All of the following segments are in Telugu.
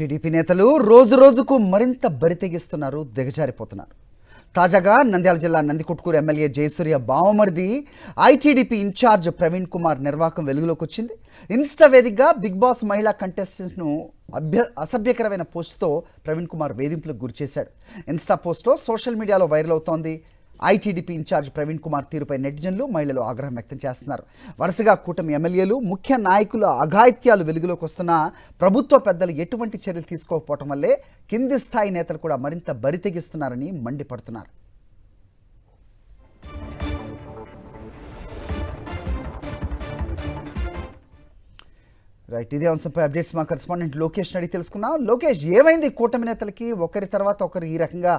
టీడీపీ నేతలు రోజు రోజుకు మరింత బరితెగిస్తున్నారు, దిగజారిపోతున్నారు. తాజాగా నంద్యాల జిల్లా నందికొట్కూరు ఎమ్మెల్యే జయసూర్య బావమరిది ఐటీడీపీ ఇన్ఛార్జ్ ప్రవీణ్ కుమార్ నిర్వాకం వెలుగులోకి వచ్చింది. ఇన్స్టా వేదికగా బిగ్ బాస్ మహిళా కంటెస్టెంట్స్ను అసభ్యకరమైన పోస్ట్తో ప్రవీణ్ కుమార్ వేధింపులకు గురిచేశాడు. ఇన్స్టా పోస్ట్లో సోషల్ మీడియాలో వైరల్ అవుతోంది. ఐటీడీపీ ఇన్ఛార్జ్ ప్రవీణ్ కుమార్ తీరుపై నెటిజన్లు, మహిళలు ఆగ్రహం వ్యక్తం చేస్తున్నారు. వరుసగా కూటమి ఎమ్మెల్యేలు, ముఖ్య నాయకుల అఘాయిత్యాలు వెలుగులోకి వస్తున్నా ప్రభుత్వ పెద్దలు ఎటువంటి చర్యలు తీసుకోకపోవటం వల్లే కింది స్థాయి నేతలు కూడా మరింత బరితెగిస్తున్నారని మండిపడుతున్నారు. రైట్, ఇదే అంశంపై అప్డేట్స్ మా కరెస్పాండెంట్ లోకేష్ అడిగి తెలుసుకుందాం. లోకేష్, ఏమైంది కూటమి నేతలకి ఒకరి తర్వాత ఒకరు ఈ రకంగా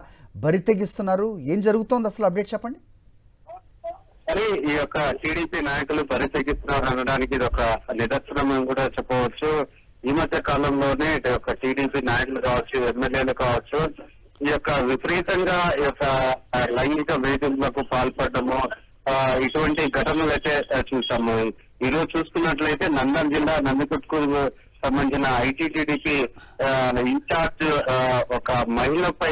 బరి తెగిస్తున్నారు? ఏం జరుగుతోంది అసలు? అప్డేట్ చెప్పండి. సరే, ఈ యొక్క టీడీపీ నాయకులు బరి తెగిస్తున్నారు అనడానికి ఇది ఒక నిదర్శనం అని కూడా చెప్పవచ్చు. ఈ మధ్య కాలంలోనే ఇటు యొక్క టీడీపీ నాయకులు కావచ్చు, ఎమ్మెల్యేలు కావచ్చు, ఈ యొక్క విపరీతంగా ఈ యొక్క లైంగిక వేధింపులకు పాల్పడము, ఇటువంటి ఘటనలు అయితే చూసాము. ఈ రోజు చూసుకున్నట్లయితే నంద్యాల జిల్లా నందికొట్కూరు సంబంధించిన ఐటీటీడీపీ ఇన్ఛార్జ్ ఒక మహిళపై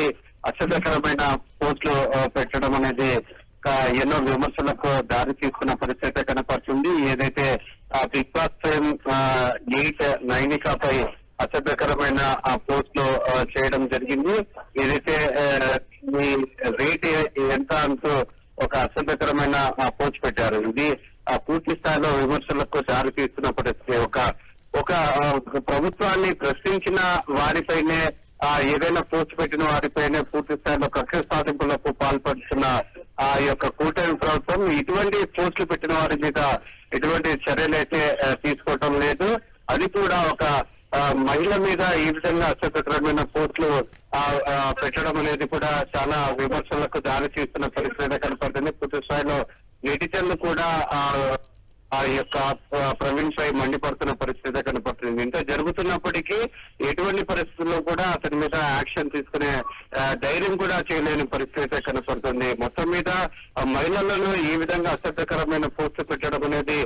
అసభ్యకరమైన పోస్టులు పెట్టడం అనేది ఎన్నో విమర్శలకు దారి తీసుకున్న పరిస్థితి కనపడుతుంది. ఏదైతే బిగ్ బాస్ ఫేమ్ 8 నైనికాపై అసభ్యకరమైన పోస్టులు చేయడం జరిగింది. ఏదైతే ఈ రేట్ ఎంత అంటూ ఒక అసభ్యకరమైన పోస్ట్ పెట్టారు. ఇది పూర్తి స్థాయిలో విమర్శలకు దారి తీస్తున్న పరిస్థితి. ఒక ప్రభుత్వాన్ని ప్రశ్నించిన వారిపైనే, ఏదైనా పోస్ట్ పెట్టిన వారిపైనే పూర్తి స్థాయిలో కక్ష సాధింపులకు పాల్పడుతున్న ఆ యొక్క కూటమి ప్రభుత్వం ఇటువంటి పోస్టులు పెట్టిన వారి మీద ఎటువంటి చర్యలు అయితే తీసుకోవటం లేదు. అది కూడా ఒక మహిళ మీద ఈ విధంగా అసభ్యకరమైన పోస్టులు పెట్టడం అనేది కూడా చాలా విమర్శలకు దారి తీస్తున్న పరిస్థితి కనపడుతుంది. పూర్తి స్థాయిలో నెటిజన్లు కూడా ఆ యొక్క ప్రవీణ్ పై మండిపడుతున్న పరిస్థితి కనపడుతుంది. ఇంత జరుగుతున్నప్పటికీ ఎటువంటి పరిస్థితుల్లో కూడా అతని మీద యాక్షన్ తీసుకునే ధైర్యం కూడా చేయలేని పరిస్థితి కనపడుతుంది. మొత్తం మీద మహిళలను ఈ విధంగా అసభ్యకరమైన పోస్టు పెట్టడం అనేది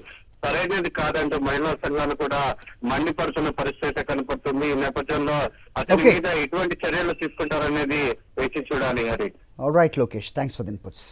సరైనది కాదంటూ మహిళా సంఘాలు కూడా మండిపడుతున్న పరిస్థితి కనపడుతుంది. ఈ నేపథ్యంలో అతని మీద ఎటువంటి చర్యలు తీసుకుంటారనేది వేచి చూడాలి. Hari. All right Lokesh, thanks for the inputs.